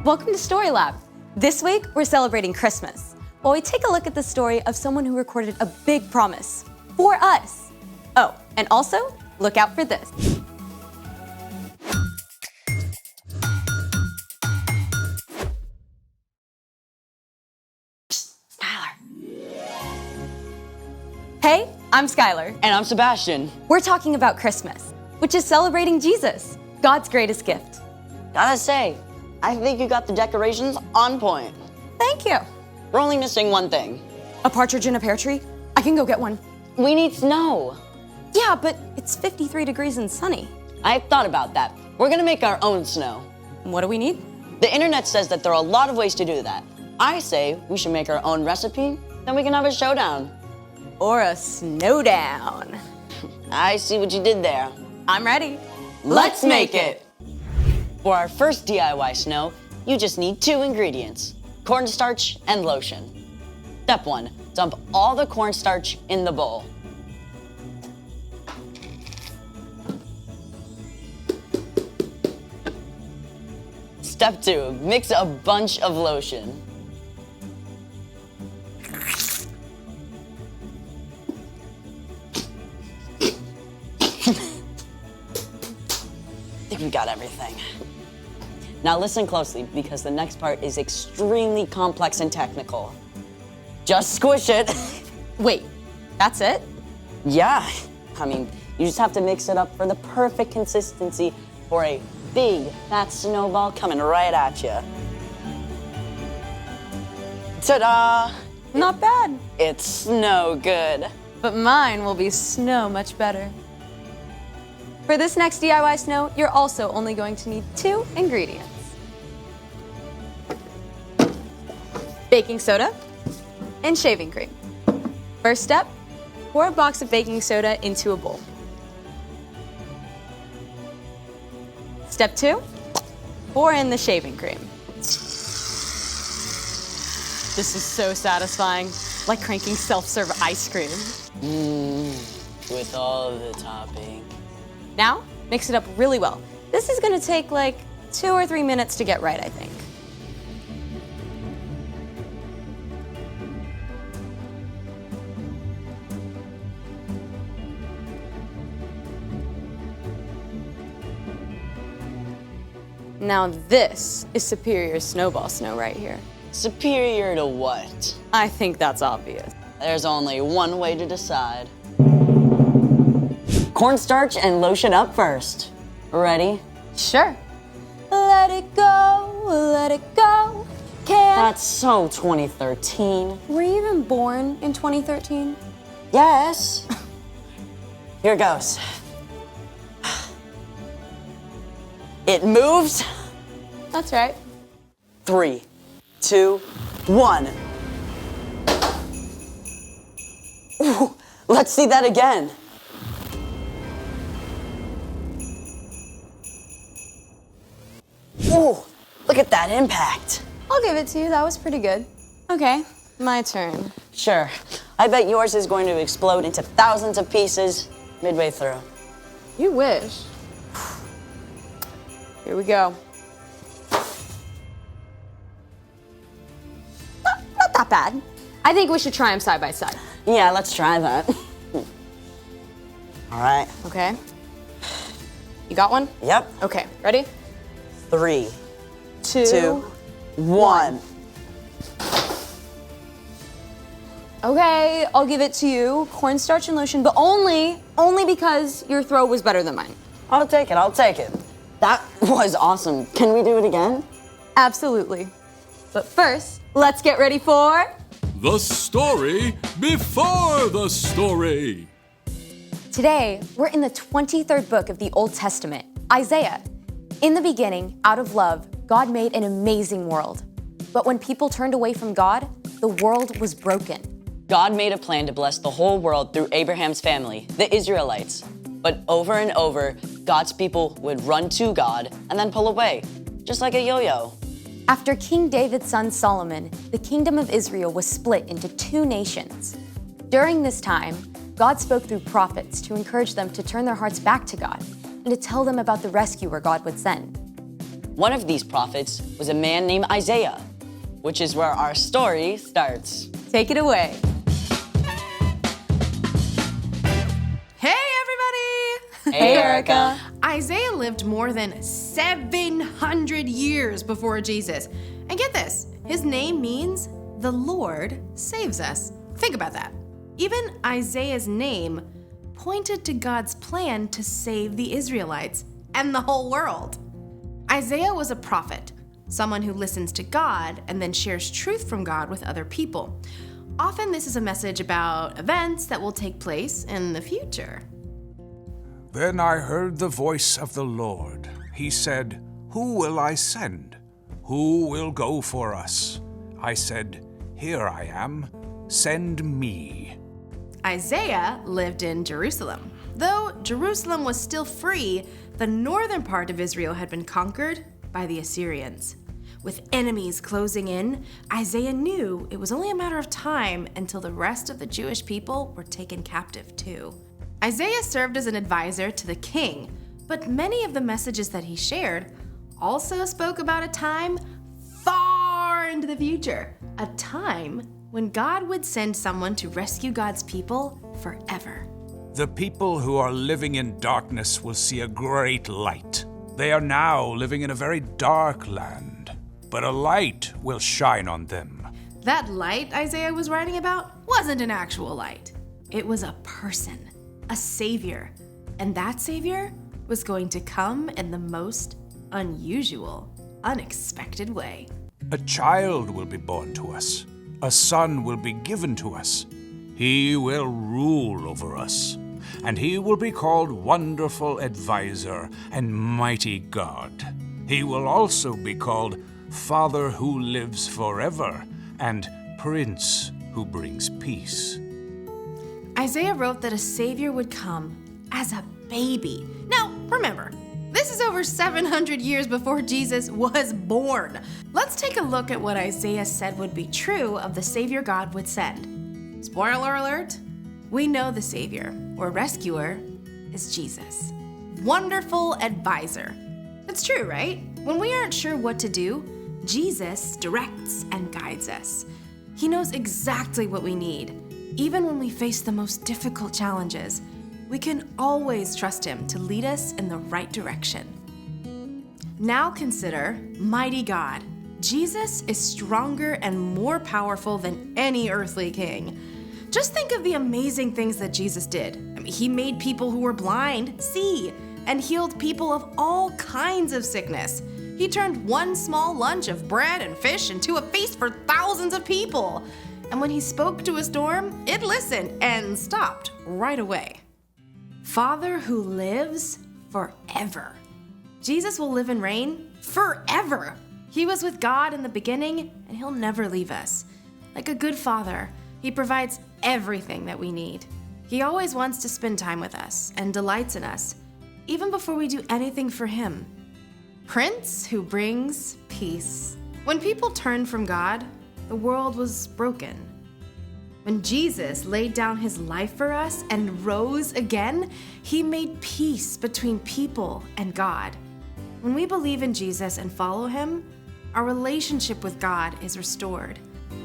Welcome to Story Lab. This week, we're celebrating Christmas, while we take a look at the story of someone who recorded a big promise for us. Oh, and also, look out for this. Skylar. Hey, I'm Skylar. And I'm Sebastian. We're talking about Christmas, which is celebrating Jesus, God's greatest gift. Gotta say, I think you got the decorations on point. Thank you. We're only missing one thing. A partridge in a pear tree? I can go get one. We need snow. Yeah, but it's 53 degrees and sunny. I've thought about that. We're gonna make our own snow. What do we need? The internet says that there are a lot of ways to do that. I say we should make our own recipe, then we can have a showdown. Or a snowdown. I see what you did there. I'm ready. Let's make it! For our first DIY snow, you just need 2 ingredients, cornstarch and lotion. Step 1, dump all the cornstarch in the bowl. Step 2, mix a bunch of lotion. I think we got everything. Now listen closely, because the next part is extremely complex and technical. Just squish it. Wait, that's it? Yeah, I mean, you just have to mix it up for the perfect consistency for a big, fat snowball coming right at you. Ta-da! Not bad. It's snow good. But mine will be snow much better. For this next DIY snow, you're also only going to need 2 ingredients. Baking soda and shaving cream. First step, pour a box of baking soda into a bowl. Step 2, pour in the shaving cream. This is so satisfying, like cranking self-serve ice cream. With all of the topping. Now, mix it up really well. This is gonna take like 2 or 3 minutes to get right, I think. Now this is superior snowball snow right here. Superior to what? I think that's obvious. There's only one way to decide. Cornstarch and lotion up first. Ready? Sure. Let it go, let it go. That's so 2013. Were you even born in 2013? Yes. Here goes. It moves. That's right. 3, 2, 1. Ooh, let's see that again. Ooh, look at that impact. I'll give it to you, that was pretty good. Okay, my turn. Sure. I bet yours is going to explode into thousands of pieces midway through. You wish. Here we go. Not that bad. I think we should try them side by side. Yeah, let's try that. All right. Okay. You got one? Yep. Okay, ready? 3, 2, 1. Okay, I'll give it to you. Cornstarch and lotion, but only because your throw was better than mine. I'll take it, I'll take it. That was awesome. Can we do it again? Absolutely. But first, let's get ready for... The story before the story. Today, we're in the 23rd book of the Old Testament, Isaiah. In the beginning, out of love, God made an amazing world. But when people turned away from God, the world was broken. God made a plan to bless the whole world through Abraham's family, the Israelites. But over and over, God's people would run to God and then pull away, just like a yo-yo. After King David's son Solomon, the kingdom of Israel was split into 2 nations. During this time, God spoke through prophets to encourage them to turn their hearts back to God and to tell them about the rescuer God would send. One of these prophets was a man named Isaiah, which is where our story starts. Take it away. Hey, everybody! Hey, Erica. Isaiah lived more than 700 years before Jesus. And get this, his name means the Lord saves us. Think about that. Even Isaiah's name pointed to God's plan to save the Israelites and the whole world. Isaiah was a prophet, someone who listens to God and then shares truth from God with other people. Often this is a message about events that will take place in the future. Then I heard the voice of the Lord. He said, "Who will I send? Who will go for us?" I said, "Here I am. Send me." Isaiah lived in Jerusalem. Though Jerusalem was still free, the northern part of Israel had been conquered by the Assyrians. With enemies closing in, Isaiah knew it was only a matter of time until the rest of the Jewish people were taken captive too. Isaiah served as an advisor to the king, but many of the messages that he shared also spoke about a time far into the future, a time when God would send someone to rescue God's people forever. The people who are living in darkness will see a great light. They are now living in a very dark land, but a light will shine on them. That light Isaiah was writing about wasn't an actual light. It was a person, a savior, and that savior was going to come in the most unusual, unexpected way. A child will be born to us. A son will be given to us. He will rule over us, and he will be called Wonderful Advisor and Mighty God. He will also be called Father who lives forever and Prince who brings peace. Isaiah wrote that a savior would come as a baby. Now, remember, this is over 700 years before Jesus was born. Let's take a look at what Isaiah said would be true of the savior God would send. Spoiler alert, we know the savior or rescuer is Jesus. Wonderful advisor. That's true, right? When we aren't sure what to do, Jesus directs and guides us. He knows exactly what we need. Even when we face the most difficult challenges, we can always trust him to lead us in the right direction. Now consider mighty God. Jesus is stronger and more powerful than any earthly king. Just think of the amazing things that Jesus did. He made people who were blind see and healed people of all kinds of sickness. He turned one small lunch of bread and fish into a feast for thousands of people. And when he spoke to a storm, it listened and stopped right away. Father who lives forever. Jesus will live and reign forever. He was with God in the beginning, and he'll never leave us. Like a good father, he provides everything that we need. He always wants to spend time with us and delights in us, even before we do anything for him. Prince who brings peace. When people turned from God, the world was broken. When Jesus laid down his life for us and rose again, he made peace between people and God. When we believe in Jesus and follow him, our relationship with God is restored.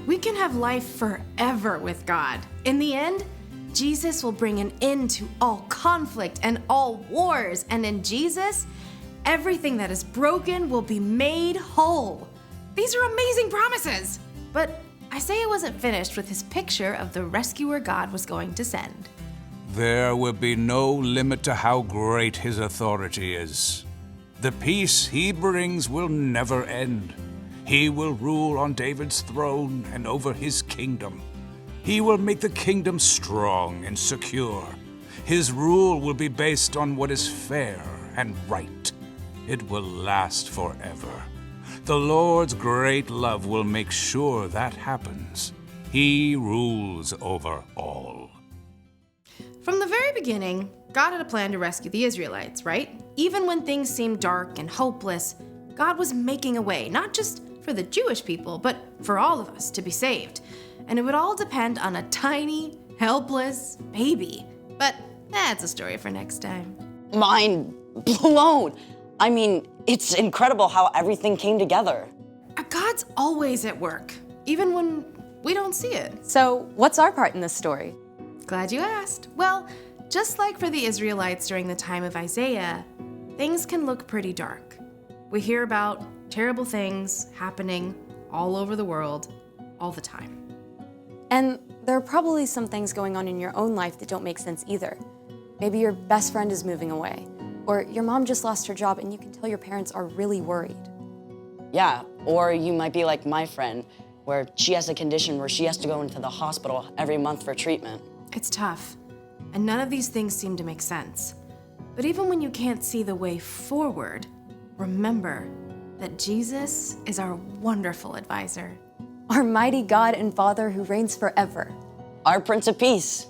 We can have life forever with God. In the end, Jesus will bring an end to all conflict and all wars, and in Jesus, everything that is broken will be made whole. These are amazing promises! But Isaiah wasn't finished with his picture of the rescuer God was going to send. There will be no limit to how great his authority is. The peace he brings will never end. He will rule on David's throne and over his kingdom. He will make the kingdom strong and secure. His rule will be based on what is fair and right. It will last forever. The Lord's great love will make sure that happens. He rules over all. From the very beginning, God had a plan to rescue the Israelites, right? Even when things seemed dark and hopeless, God was making a way, not just for the Jewish people, but for all of us to be saved. And it would all depend on a tiny, helpless baby. But that's a story for next time. Mind blown. I mean, it's incredible how everything came together. God's always at work, even when we don't see it. So, what's our part in this story? Glad you asked. Well, just like for the Israelites during the time of Isaiah, things can look pretty dark. We hear about terrible things happening all over the world all the time. And there are probably some things going on in your own life that don't make sense either. Maybe your best friend is moving away, or your mom just lost her job and you can tell your parents are really worried. Yeah, or you might be like my friend, where she has a condition where she has to go into the hospital every month for treatment. It's tough, and none of these things seem to make sense. But even when you can't see the way forward, remember that Jesus is our wonderful advisor. Our mighty God and Father who reigns forever. Our Prince of Peace.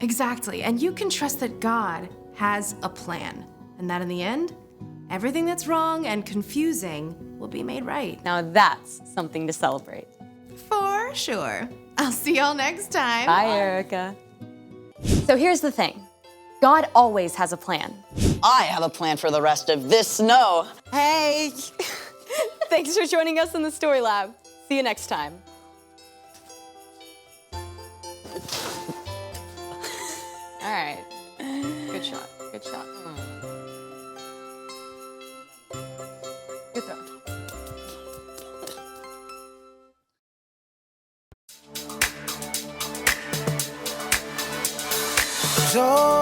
Exactly, and you can trust that God has a plan, and that in the end, everything that's wrong and confusing will be made right. Now that's something to celebrate. For sure. I'll see y'all next time. Bye, Erica. So here's the thing. God always has a plan. I have a plan for the rest of this snow. Hey! Thanks for joining us in the Story Lab. See you next time. All right. Good shot. Good shot. Good throw. So